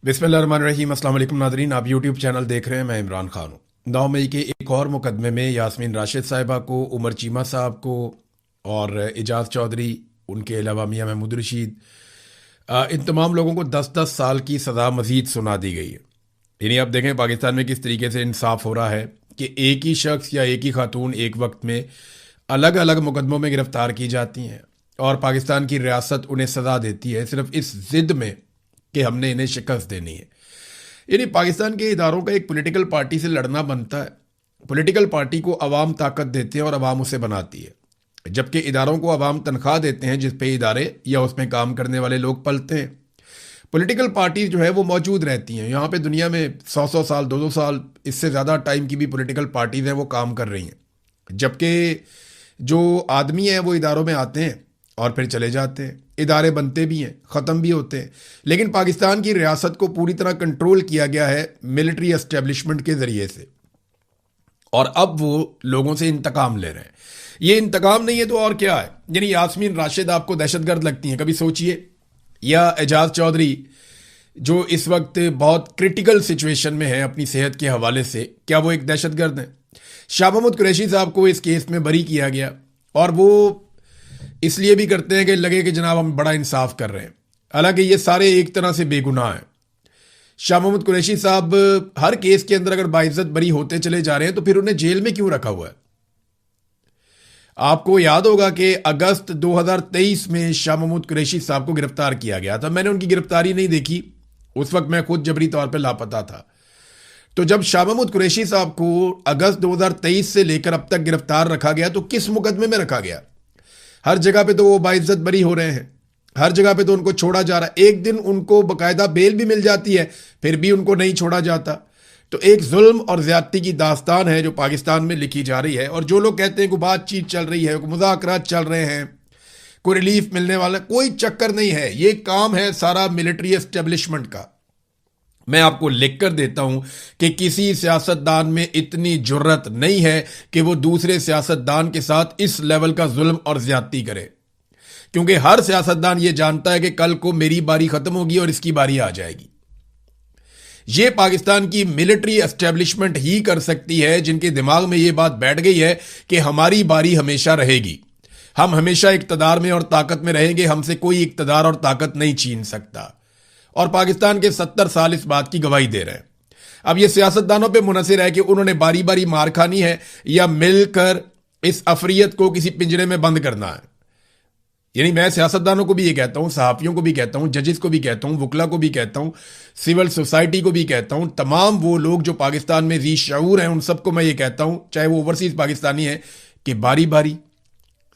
बिस्मिल्लाहिर्रहमानिर्रहीम। अस्सलाम वालेकुम नादरीन, आप यूट्यूब चैनल देख रहे हैं। मैं इमरान खान हूँ। 9 मई के एक और मुकदमे में यास्मीन राशिद साहिबा को, उमर चीमा साहब को और एजाज चौधरी, उनके अलावा मियां महमूद रशीद, इन तमाम लोगों को 10-10 साल की सज़ा मजीद सुना दी गई है। यानी आप देखें पाकिस्तान में किस तरीके से इंसाफ हो रहा है कि एक ही शख्स या एक ही खातून एक वक्त में अलग अलग मुकदमों में गिरफ्तार की जाती हैं और पाकिस्तान की रियासत उन्हें सज़ा देती है सिर्फ इस जिद में कि हमने इन्हें शिकस्त देनी है। यानी पाकिस्तान के इदारों का एक पॉलिटिकल पार्टी से लड़ना बनता है। पॉलिटिकल पार्टी को अवाम ताकत देते हैं और अवाम उसे बनाती है, जबकि इदारों को अवाम तनख्वाह देते हैं जिस पे इदारे या उसमें काम करने वाले लोग पलते हैं। पॉलिटिकल पार्टी जो है वो मौजूद रहती हैं। यहाँ पे दुनिया में 100-100 साल, 200 साल, इससे ज़्यादा टाइम की भी पॉलिटिकल पार्टीज़ हैं वो काम कर रही हैं, जबकि जो आदमी हैं वो इदारों में आते हैं और फिर चले जाते हैं। इदारे बनते भी हैं, ख़त्म भी होते हैं। लेकिन पाकिस्तान की रियासत को पूरी तरह कंट्रोल किया गया है मिलिट्री एस्टेब्लिशमेंट के ज़रिए से, और अब वो लोगों से इंतकाम ले रहे हैं। ये इंतकाम नहीं है तो और क्या है? यानी यास्मीन राशिद आपको दहशतगर्द लगती हैं, कभी सोचिए, या एजाज चौधरी जो इस वक्त बहुत क्रिटिकल सिचुएशन में है अपनी सेहत के हवाले से, क्या वो एक दहशतगर्द हैं? शाह महमूद कुरैशी साहब को इस केस में बरी किया गया और वो इसलिए भी करते हैं कि लगे कि जनाब हम बड़ा इंसाफ कर रहे हैं, हालांकि ये सारे एक तरह से बेगुनाह हैं। शाह महमूद कुरैशी साहब हर केस के अंदर अगर बाइज्जत बरी होते चले जा रहे हैं तो फिर उन्हें जेल में क्यों रखा हुआ है? आपको याद होगा कि अगस्त 2023 में शाह महमूद कुरैशी साहब को गिरफ्तार किया गया था। मैंने उनकी गिरफ्तारी नहीं देखी, उस वक्त मैं खुद जबरी तौर पर लापता था। तो जब शाह महमूद कुरैशी साहब को अगस्त 2023 से लेकर अब तक गिरफ्तार रखा गया तो किस मुकदमे में रखा गया? हर जगह पे तो वो बाइज्जत बरी हो रहे हैं, हर जगह पे तो उनको छोड़ा जा रहा है। एक दिन उनको बकायदा बेल भी मिल जाती है, फिर भी उनको नहीं छोड़ा जाता। तो एक जुल्म और ज्यादती की दास्तान है जो पाकिस्तान में लिखी जा रही है। और जो लोग कहते हैं कि बातचीत चल रही है, मुज़ाकरात चल रहे हैं, कोई रिलीफ मिलने वाला, कोई चक्कर नहीं है। ये काम है सारा मिलिट्री एस्टेब्लिशमेंट का। मैं आपको लिख कर देता हूं कि किसी सियासतदान में इतनी जुर्रत नहीं है कि वो दूसरे सियासतदान के साथ इस लेवल का जुल्म और ज्यादती करे, क्योंकि हर सियासतदान ये जानता है कि कल को मेरी बारी खत्म होगी और इसकी बारी आ जाएगी। ये पाकिस्तान की मिलिट्री एस्टेब्लिशमेंट ही कर सकती है, जिनके दिमाग में ये बात बैठ गई है कि हमारी बारी हमेशा रहेगी, हम हमेशा इक्तदार में और ताकत में रहेंगे, हमसे कोई इक्तदार और ताकत नहीं छीन सकता। और पाकिस्तान के 70 साल इस बात की गवाही दे रहे हैं। अब ये सियासतदानों पे मुनहसिर है कि उन्होंने बारी बारी मार खानी है या मिलकर इस अफरियत को किसी पिंजरे में बंद करना है। यानी मैं सियासतदानों को भी ये कहता हूं, सहाफियों को भी कहता हूं, जजेस को भी कहता हूं, वकला को भी कहता हूं, सिविल सोसाइटी को भी कहता हूं, तमाम वो लोग जो पाकिस्तान में जी शऊर हैं उन सबको मैं ये कहता हूं, चाहे वो ओवरसीज पाकिस्तानी है, कि बारी बारी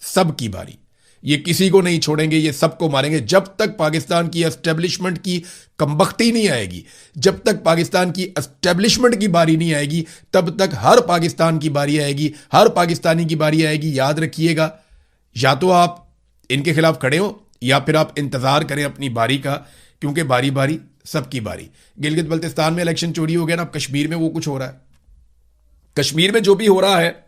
सबकी बारी, ये किसी को नहीं छोड़ेंगे, ये सबको मारेंगे। जब तक पाकिस्तान की एस्टेब्लिशमेंट की कमबख्ती नहीं आएगी, जब तक पाकिस्तान की एस्टेब्लिशमेंट की बारी नहीं आएगी, तब तक हर पाकिस्तान की बारी आएगी, हर पाकिस्तानी की बारी आएगी। याद रखिएगा, या तो आप इनके खिलाफ खड़े हो या फिर आप इंतजार करें अपनी बारी का, क्योंकि बारी बारी सबकी बारी। गिलगित बल्तिस्तान में इलेक्शन चोरी हो गया ना, अब कश्मीर में वो कुछ हो रहा है। कश्मीर में जो भी हो रहा है,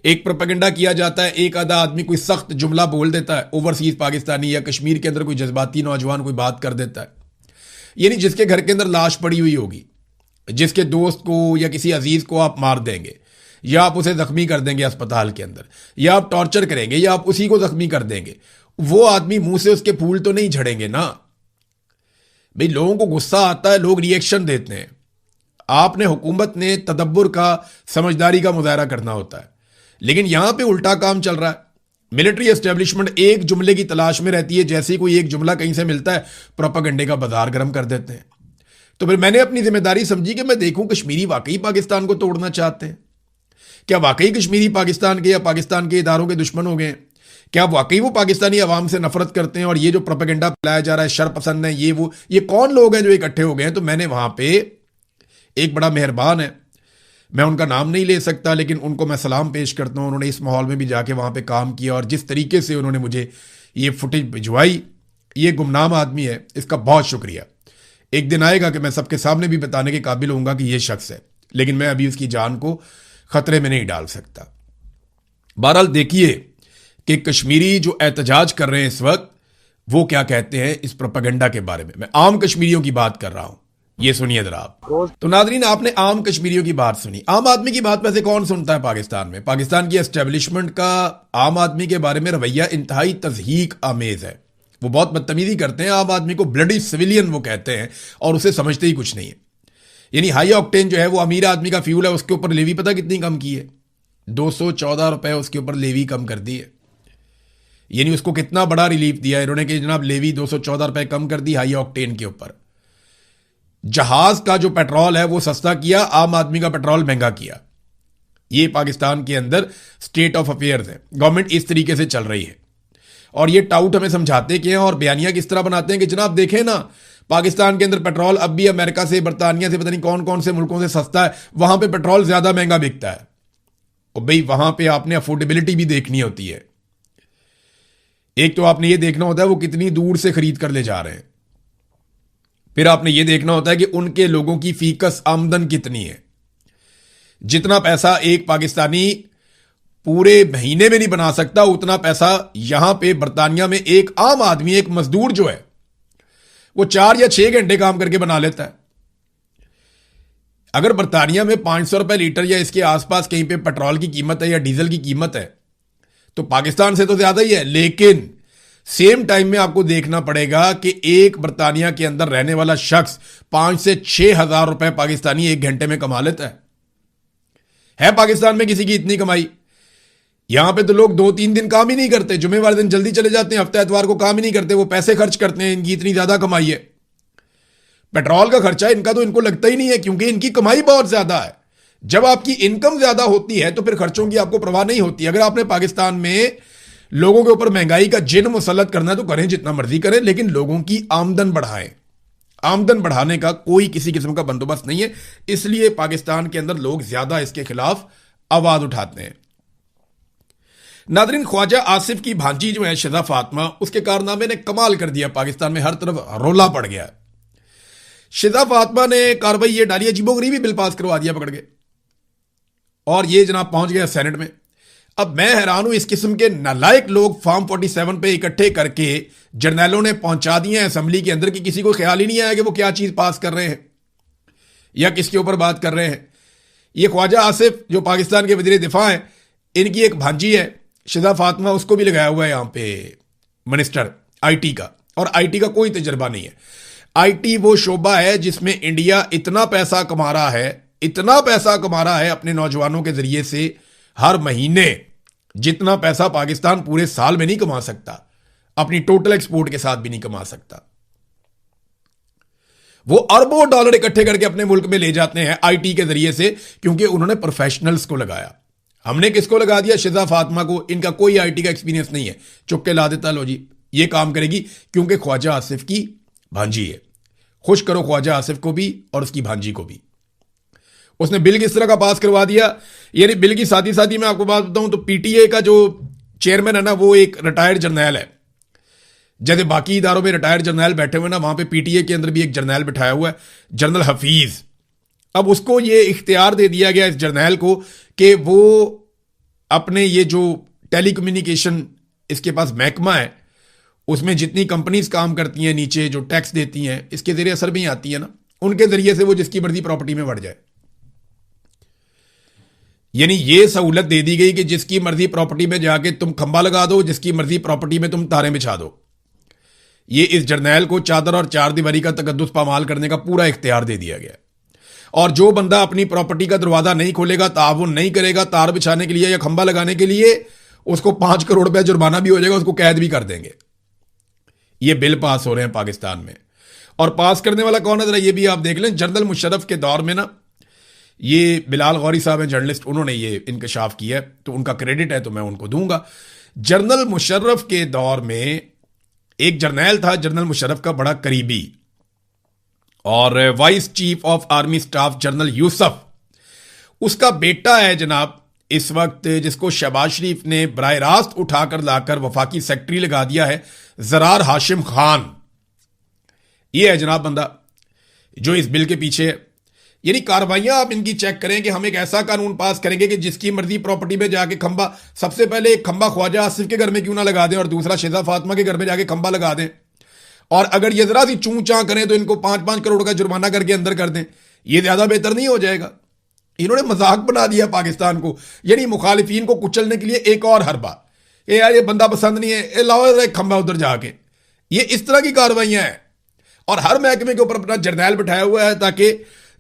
एक प्रोपेगेंडा किया जाता है, एक आधा आदमी कोई सख्त जुमला बोल देता है, ओवरसीज पाकिस्तानी या कश्मीर के अंदर कोई जज्बाती नौजवान कोई बात कर देता है, यानी जिसके घर के अंदर लाश पड़ी हुई होगी, जिसके दोस्त को या किसी अजीज को आप मार देंगे, या आप उसे जख्मी कर देंगे अस्पताल के अंदर, या आप टॉर्चर करेंगे, या आप उसी को जख्मी कर देंगे, वो आदमी मुंह से उसके फूल तो नहीं झड़ेंगे ना भाई। लोगों को गुस्सा आता है, लोग रिएक्शन देते हैं। आपने, हुकूमत ने तदब्बुर का, समझदारी का मुजाहरा करना होता है, लेकिन यहां पे उल्टा काम चल रहा है। मिलिट्री एस्टेब्लिशमेंट एक जुमले की तलाश में रहती है, जैसे ही कोई एक जुमला कहीं से मिलता है प्रोपेगेंडे का बाजार गर्म कर देते हैं। तो फिर मैंने अपनी जिम्मेदारी समझी कि मैं देखूं कश्मीरी वाकई पाकिस्तान को तोड़ना चाहते हैं, क्या वाकई कश्मीरी पाकिस्तान के या पाकिस्तान के इदारों के दुश्मन हो गए, क्या वाकई वो पाकिस्तानी अवाम से नफरत करते हैं, और ये जो प्रोपेगेंडा फैलाया जा रहा है शरपसंद है, ये कौन लोग हैं जो इकट्ठे हो गए हैं? तो मैंने वहां पे एक बड़ा मेहरबान है, मैं उनका नाम नहीं ले सकता, लेकिन उनको मैं सलाम पेश करता हूं। उन्होंने इस माहौल में भी जाके वहां पे काम किया, और जिस तरीके से उन्होंने मुझे ये फुटेज भिजवाई, ये गुमनाम आदमी है, इसका बहुत शुक्रिया। एक दिन आएगा कि मैं सबके सामने भी बताने के काबिल होऊंगा कि ये शख्स है, लेकिन मैं अभी उसकी जान को खतरे में नहीं डाल सकता। बहरहाल देखिए कि कश्मीरी जो एहतजाज कर रहे हैं इस वक्त, वो क्या कहते हैं इस प्रोपेगेंडा के बारे में। मैं आम कश्मीरियों की बात कर रहा हूं, ये सुनिए जरा आप। तो नाजरीन, आपने आम कश्मीरियों की बात सुनी। आम आदमी की बात वैसे कौन सुनता है पाकिस्तान में? पाकिस्तान की एस्टेब्लिशमेंट का आम आदमी के बारे में रवैया इंतहाई तज़हीक आमेज है। वो बहुत बदतमीजी करते हैं, आम आदमी को ब्लडी सिविलियन वो कहते हैं और उसे समझते ही कुछ नहीं है। यानी हाई ऑक्टेन जो है वो अमीर आदमी का फ्यूल है, उसके ऊपर लेवी पता कितनी कम की है? 214 रुपए उसके ऊपर लेवी कम कर दी है। यानी उसको कितना बड़ा रिलीफ दिया इन्होंने कि जनाब लेवी 214 रुपए कम कर दी हाई ऑक्टेन के ऊपर। जहाज का जो पेट्रोल है वो सस्ता किया, आम आदमी का पेट्रोल महंगा किया। ये पाकिस्तान के अंदर स्टेट ऑफ अफेयर्स है। गवर्नमेंट इस तरीके से चल रही है और ये टाउट हमें समझाते कि हैं और बयानियां किस तरह बनाते हैं कि जनाब देखें ना, पाकिस्तान के अंदर पेट्रोल अब भी अमेरिका से, बर्तानिया से, पता नहीं कौन कौन से मुल्कों से सस्ता है। वहां पे पेट्रोल ज्यादा महंगा बिकता है। और भाई वहां पे आपने अफोर्डेबिलिटी भी देखनी होती है। एक तो आपने ये देखना होता है वो कितनी दूर से खरीद कर ले जा रहे हैं, फिर आपने ये देखना होता है कि उनके लोगों की फीकस आमदन कितनी है। जितना पैसा एक पाकिस्तानी पूरे महीने में नहीं बना सकता, उतना पैसा यहां पे बर्तानिया में एक आम आदमी, एक मजदूर जो है वो 4 या 6 घंटे काम करके बना लेता है। अगर बर्तानिया में 500 रुपए लीटर या इसके आसपास कहीं पे पेट्रोल की कीमत है या डीजल की कीमत है तो पाकिस्तान से तो ज्यादा ही है। लेकिन सेम टाइम में आपको देखना पड़ेगा कि एक बर्तानिया के अंदर रहने वाला शख्स 5 से 6 हजार रुपए पाकिस्तानी एक घंटे में कमा लेता है पाकिस्तान में किसी की इतनी कमाई? यहां पे तो लोग 2-3 दिन काम ही नहीं करते, जुमे वाले दिन जल्दी चले जाते हैं, हफ्ते एतवार को काम ही नहीं करते, वो पैसे खर्च करते हैं। इनकी इतनी ज्यादा कमाई है। पेट्रोल का खर्चा इनका तो इनको लगता ही नहीं है क्योंकि इनकी कमाई बहुत ज्यादा है। जब आपकी इनकम ज्यादा होती है तो फिर खर्चों की आपको परवाह नहीं होती। अगर आपने पाकिस्तान में लोगों के ऊपर महंगाई का जिन मुसल्लत करना है तो करें, जितना मर्जी करें, लेकिन लोगों की आमदन बढ़ाएं। आमदन बढ़ाने का कोई किसी किस्म का बंदोबस्त नहीं है, इसलिए पाकिस्तान के अंदर लोग ज्यादा इसके खिलाफ आवाज उठाते हैं। नादरीन, ख्वाजा आसिफ की भांजी जो है शिजा फातिमा, उसके कारनामे ने कमाल कर दिया। पाकिस्तान में हर तरफ रोला पड़ गया। शिजा फातिमा ने कार्रवाई ये डाली, अजीबोगरीबी बिल पास करवा दिया पकड़ के, और ये जनाब पहुंच गया सेनेट में। अब मैं हैरान हूं, इस किस्म के नालायक लोग फॉर्म 47 पे इकट्ठे करके जर्नैलों ने पहुंचा दिए हैं असेंबली के अंदर कि किसी को ख्याल ही नहीं आया कि वो क्या चीज पास कर रहे हैं या किसके ऊपर बात कर रहे हैं। ये ख्वाजा आसिफ जो पाकिस्तान के वजीर दिफा हैं, इनकी एक भांजी है शिजा फातिमा, उसको भी लगाया हुआ है यहां पे मिनिस्टर आईटी का, और आईटी का कोई तजर्बा नहीं है। आईटी वो शोबा है जिसमें इंडिया इतना पैसा कमा रहा है, इतना पैसा कमा रहा है अपने नौजवानों के जरिए से हर महीने, जितना पैसा पाकिस्तान पूरे साल में नहीं कमा सकता, अपनी टोटल एक्सपोर्ट के साथ भी नहीं कमा सकता। वो अरबों डॉलर इकट्ठे करके अपने मुल्क में ले जाते हैं आईटी के जरिए से, क्योंकि उन्होंने प्रोफेशनल्स को लगाया। हमने किसको लगा दिया? शिजा फातिमा को। इनका कोई आईटी का एक्सपीरियंस नहीं है, चुप के ला देता, लो जी ये काम करेगी, क्योंकि ख्वाजा आसिफ की भांजी है। खुश करो ख्वाजा आसिफ को भी और उसकी भांजी को भी। उसने बिल किस तरह का पास करवा दिया, यानी बिल की साथ ही साथ ही मैं आपको बात बताऊं तो पीटीए का जो चेयरमैन है ना, वो एक रिटायर्ड जर्नैल है। जैसे बाकी इदारों में रिटायर्ड जर्नैल बैठे हुए ना, वहां पे पीटीए के अंदर भी एक जर्नैल बिठाया हुआ है, जनरल हफीज। अब उसको ये इख्तियार दे दिया गया इस जर्नैल को कि वो अपने ये जो टेलीकम्युनिकेशन इसके पास महकमा है, उसमें जितनी कंपनीज काम करती हैं नीचे, जो टैक्स देती हैं, इसके जरिए असर भी आती है ना, उनके जरिए से वो जिसकी मर्जी प्रॉपर्टी में बढ़ जाए। यानी ये सहूलत दे दी गई कि जिसकी मर्जी प्रॉपर्टी में जाके तुम खंबा लगा दो, जिसकी मर्जी प्रॉपर्टी में तुम तारें बिछा दो। ये इस जर्नैल को चादर और चार दीवारी का तकद्दुस पामाल करने का पूरा इख्तियार दे दिया गया। और जो बंदा अपनी प्रॉपर्टी का दरवाजा नहीं खोलेगा, ताउन नहीं करेगा तार बिछाने के लिए या खंबा लगाने के लिए, उसको 5 करोड़ रुपया जुर्माना भी हो जाएगा, उसको कैद भी कर देंगे। ये बिल पास हो रहे हैं पाकिस्तान में, और पास करने वाला कौन है जरा ये भी आप देख लें। जनरल मुशर्रफ के दौर में ना, ये बिलाल गौरी साहब हैं जर्नलिस्ट, उन्होंने ये इंकशाफ किया है, तो उनका क्रेडिट है तो मैं उनको दूंगा। जनरल मुशर्रफ के दौर में एक जर्नैल था, जनरल मुशर्रफ का बड़ा करीबी, और vice chief of army staff general Yusuf, उसका बेटा है जनाब इस वक्त, जिसको शहबाज शरीफ ने बराह रास्त उठाकर लाकर वफाकी सेक्रेटरी लगा दिया है, जरार हाशिम खान। ये है जनाब बंदा जो इस बिल के पीछे है। यानी कार्रवाइयां आप इनकी चेक करें कि हम एक ऐसा कानून पास करेंगे कि जिसकी मर्जी प्रॉपर्टी में जाके खंबा, सबसे पहले एक खंबा ख्वाजा आसिफ के घर में क्यों ना लगा दें और दूसरा शिजा फातिमा के घर में जाके खंबा लगा दें, और अगर ये जरा सी चूं चां करें तो इनको 5-5 करोड़ का जुर्माना करके अंदर कर दें, ये ज्यादा बेहतर नहीं हो जाएगा? इन्होंने मजाक बना दिया पाकिस्तान को, यानी मुखालिफिन को कुचलने के लिए एक और हरबा। ये यार ये बंदा पसंद नहीं है, लाओ एक खंबा उधर जाके। ये इस तरह की कार्रवाइयां हैं। और हर महकमे के ऊपर अपना जर्नैल बिठाया हुआ है ताकि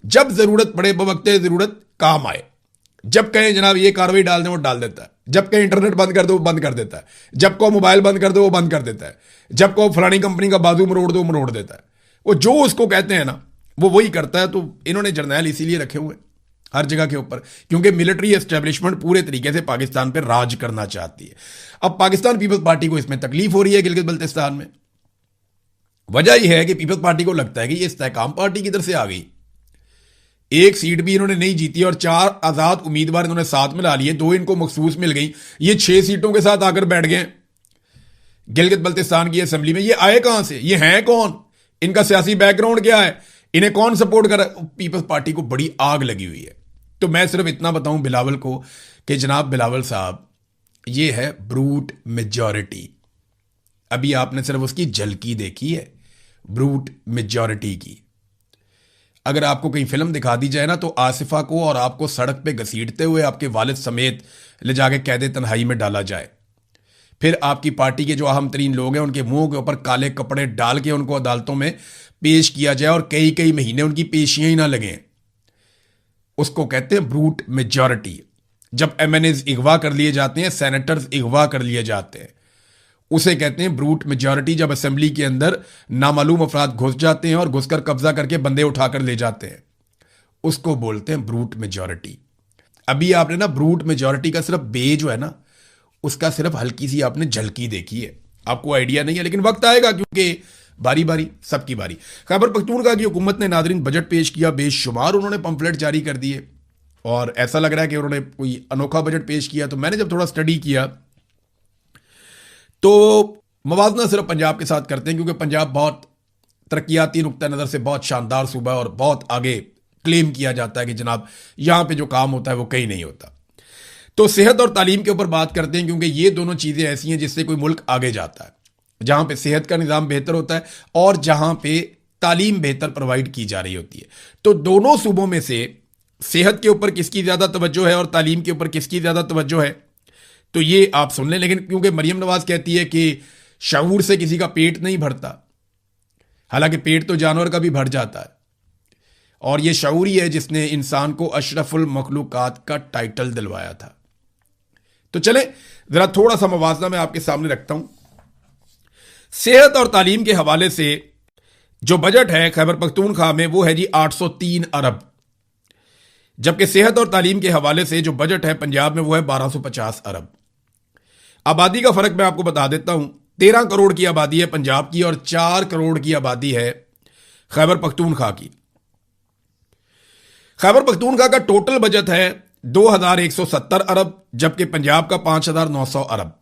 जब जरूरत पड़े बवक्ते जरूरत काम आए। जब कहें जनाब ये कार्रवाई डाल दें वो डाल देता है, जब कहें इंटरनेट बंद कर दो वो बंद कर देता है, जब को मोबाइल बंद कर दो वो बंद कर देता है, जब को फलानी कंपनी का बाजू मरोड़ दो मरोड़ देता है। वो जो उसको कहते हैं ना वो वही करता है। तो इन्होंने जर्नैल इसीलिए रखे हुए हर जगह के ऊपर, क्योंकि मिलिट्री एस्टेब्लिशमेंट पूरे तरीके से पाकिस्तान पर राज करना चाहती है। अब पाकिस्तान पीपल्स पार्टी को इसमें तकलीफ हो रही है गिलगित बल्तिस्तान में। वजह यह है कि पीपल्स पार्टी को लगता है कि ये इस्तेहकाम पार्टी की तरफ से आ गई। एक सीट भी इन्होंने नहीं जीती और 4 आजाद उम्मीदवार इन्होंने साथ मिला लिए, 2 इनको मखसूस मिल गई। ये 6 सीटों के साथ आकर बैठ गए गिलगित बल्तिस्तान की असेंबली में। ये आए कहां से, ये हैं कौन, इनका सियासी बैकग्राउंड क्या है, इन्हें कौन सपोर्ट कर? पीपल्स पार्टी को बड़ी आग लगी हुई है। तो मैं सिर्फ इतना बताऊं बिलावल को कि जनाब बिलावल साहब, ये है ब्रूट मेजॉरिटी। अभी आपने सिर्फ उसकी झलकी देखी है ब्रूट मेजॉरिटी की। अगर आपको कहीं फिल्म दिखा दी जाए ना तो आसिफा को और आपको सड़क पे घसीटते हुए आपके वालिद समेत ले जाके कैद तन्हाई में डाला जाए, फिर आपकी पार्टी के जो अहम तरीन लोग हैं उनके मुंह के ऊपर काले कपड़े डाल के उनको अदालतों में पेश किया जाए और कई कई महीने उनकी पेशियां ही ना लगें, उसको कहते हैं ब्रूट मेजॉरिटी। जब एमएनएज अगवा कर लिए जाते हैं, सेनेटर्स अगवा कर लिए जाते हैं, उसे कहते हैं ब्रूट मेजॉरिटी। जब असेंबली के अंदर नामालूम अफराद घुस जाते हैं और घुसकर कब्जा करके बंदे उठाकर ले जाते हैं, उसको बोलते हैं ब्रूट मेजॉरिटी। अभी आपने ना ब्रूट मेजॉरिटी का सिर्फ बे जो है ना उसका सिर्फ हल्की सी आपने झलकी देखी है, आपको आइडिया नहीं है, लेकिन वक्त आएगा क्योंकि बारी बारी सबकी बारी। खैबर पख्तूनख्वा की हुकूमत ने नादरीन बजट पेश किया, बेशुमार उन्होंने पंफलेट जारी कर दिए और ऐसा लग रहा है कि उन्होंने कोई अनोखा बजट पेश किया। तो मैंने जब थोड़ा स्टडी किया तो मवाजना सिर्फ पंजाब के साथ करते हैं क्योंकि पंजाब बहुत तरक्याती नुक्ता नज़र से बहुत शानदार सूबा है और बहुत आगे क्लेम किया जाता है कि जनाब यहां पे जो काम होता है वो कहीं नहीं होता। तो सेहत और तालीम के ऊपर बात करते हैं क्योंकि ये दोनों चीज़ें ऐसी हैं जिससे कोई मुल्क आगे जाता है, जहां पे सेहत का निज़ाम बेहतर होता है और जहां पे तालीम बेहतर प्रोवाइड की जा रही होती है। तो दोनों सूबों में से सेहत के ऊपर किसकी ज़्यादा तवज्जो है और तालीम के ऊपर किसकी ज़्यादा तवज्जो है तो ये आप सुन लें। लेकिन क्योंकि मरियम नवाज कहती है कि शऊर से किसी का पेट नहीं भरता, हालांकि पेट तो जानवर का भी भर जाता है, और ये शऊर ही है जिसने इंसान को अशरफुल मखलूकात का टाइटल दिलवाया था। तो चले जरा थोड़ा सा मवाजना मैं आपके सामने रखता हूं। सेहत और तालीम के हवाले से जो बजट है खैबर पख्तूनख्वा में वो है जी 803 अरब, जबकि सेहत और तालीम के हवाले से जो बजट है पंजाब में वो है 1250 अरब। आबादी का फर्क मैं आपको बता देता हूं, 13 करोड़ की आबादी है पंजाब की और 4 करोड़ की आबादी है खैबर पख्तूनख्वा की। खैबर पख्तूनख्वा का टोटल बजट है 2170 अरब जबकि पंजाब का 5900 अरब।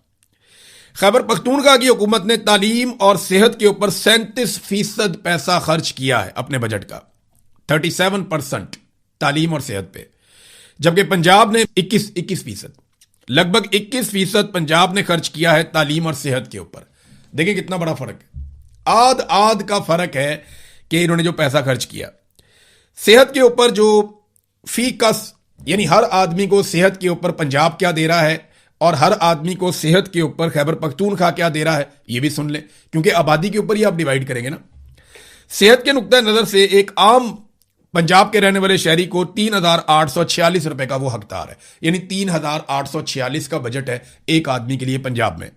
खैबर पख्तूनख्वा की हुकूमत ने तालीम और सेहत के ऊपर 37% पैसा खर्च किया है अपने बजट का, 37% तालीम और सेहत पे, जबकि पंजाब ने 21%, लगभग 21% पंजाब ने खर्च किया है तालीम और सेहत के ऊपर। देखिए कितना बड़ा फर्क है, आध आध का फर्क है कि इन्होंने जो पैसा खर्च किया सेहत के ऊपर। जो फी कस यानी हर आदमी को सेहत के ऊपर पंजाब क्या दे रहा है और हर आदमी को सेहत के ऊपर खैबर पख्तूनख्वा क्या दे रहा है ये भी सुन ले, क्योंकि आबादी के ऊपर ही आप डिवाइड करेंगे ना। सेहत के नुक्ता नजर से एक आम पंजाब के रहने वाले शहरी को 3846 रुपए का वो हकदार है, यानी 3846 का बजट है एक आदमी के लिए पंजाब में,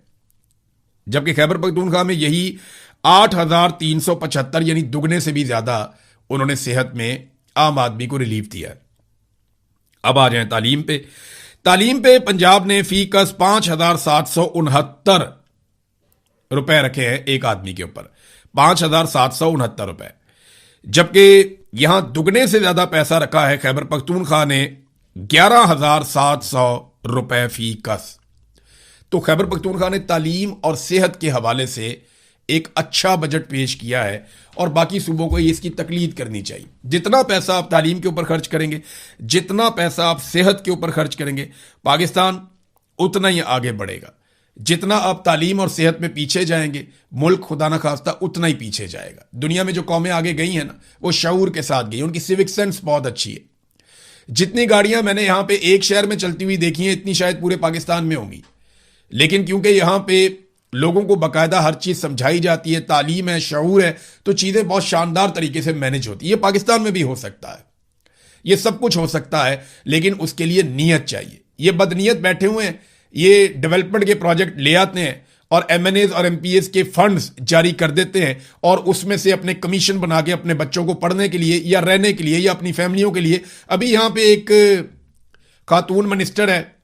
जबकि खैबर पख्तूनख्वा में यही 8375 यानी दुगने से भी ज्यादा उन्होंने सेहत में आम आदमी को रिलीफ दिया है। अब आ जाए तालीम पे। तालीम पे पंजाब ने फी कस 5769 रुपए रखे हैं एक आदमी के ऊपर, 5769 रुपए, जबकि यहां दुगने से ज्यादा पैसा रखा है खैबर पख्तूनख्वा ने 11700 रुपए फी कस। तो खैबर पख्तूनख्वा ने तालीम और सेहत के हवाले से एक अच्छा बजट पेश किया है और बाकी सूबों को इसकी तकलीद करनी चाहिए। जितना पैसा आप तालीम के ऊपर खर्च करेंगे, जितना पैसा आप सेहत के ऊपर खर्च करेंगे, पाकिस्तान उतना ही आगे बढ़ेगा। जितना आप तालीम और सेहत में पीछे जाएंगे, मुल्क खुदा ना खास्ता उतना ही पीछे जाएगा। दुनिया में जो कौमें आगे गई हैं ना, वो शऊर के साथ गई, उनकी सिविक सेंस बहुत अच्छी है। जितनी गाड़ियां मैंने यहां पे एक शहर में चलती हुई देखी हैं, इतनी शायद पूरे पाकिस्तान में होंगी। लेकिन क्योंकि यहां पे लोगों को बाकायदा हर चीज समझाई जाती है, तालीम है, शऊर है, तो चीजें बहुत शानदार तरीके से मैनेज होती है। ये पाकिस्तान में भी हो सकता है, ये सब कुछ हो सकता है, लेकिन उसके लिए नीयत चाहिए। ये बदनीयत बैठे हुए हैं, ये डेवलपमेंट के प्रोजेक्ट ले आते हैं और एमएनएज और एमपीएस के फंड्स जारी कर देते हैं और उसमें से अपने कमीशन बना के अपने बच्चों को पढ़ने के लिए या रहने के लिए या अपनी फैमिलियों के लिए। अभी यहां पे एक खातून मिनिस्टर है,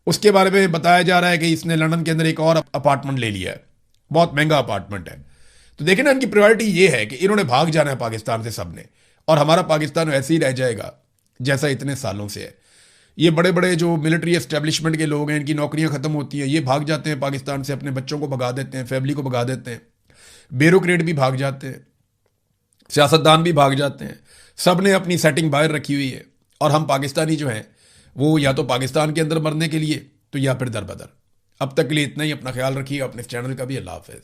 उसके बारे में बताया जा रहा है कि इसने लंदन के अंदर एक और अपार्टमेंट ले लिया है, बहुत महंगा अपार्टमेंट है। तो देखें ना, इनकी प्रायोरिटी ये है कि इन्होंने भाग जाना है पाकिस्तान से सबने, और हमारा पाकिस्तान वैसे ही रह जाएगा जैसा इतने सालों से है। ये बड़े बड़े जो मिलिट्री एस्टेब्लिशमेंट के लोग हैं, इनकी नौकरियां खत्म होती हैं, ये भाग जाते हैं पाकिस्तान से, अपने बच्चों को भगा देते हैं, फैमिली को भगा देते हैं, ब्यूरोक्रेट भी भाग जाते हैं, सियासतदान भी भाग जाते हैं, सब ने अपनी सेटिंग बाहर रखी हुई है। और हम पाकिस्तानी जो हैं वो या तो पाकिस्तान के अंदर मरने के लिए, तो या फिर दर बदर। अब तक के लिए इतना ही। अपना ख्याल रखिए, अपने चैनल का भी। अल्लाह हाफ़िज़।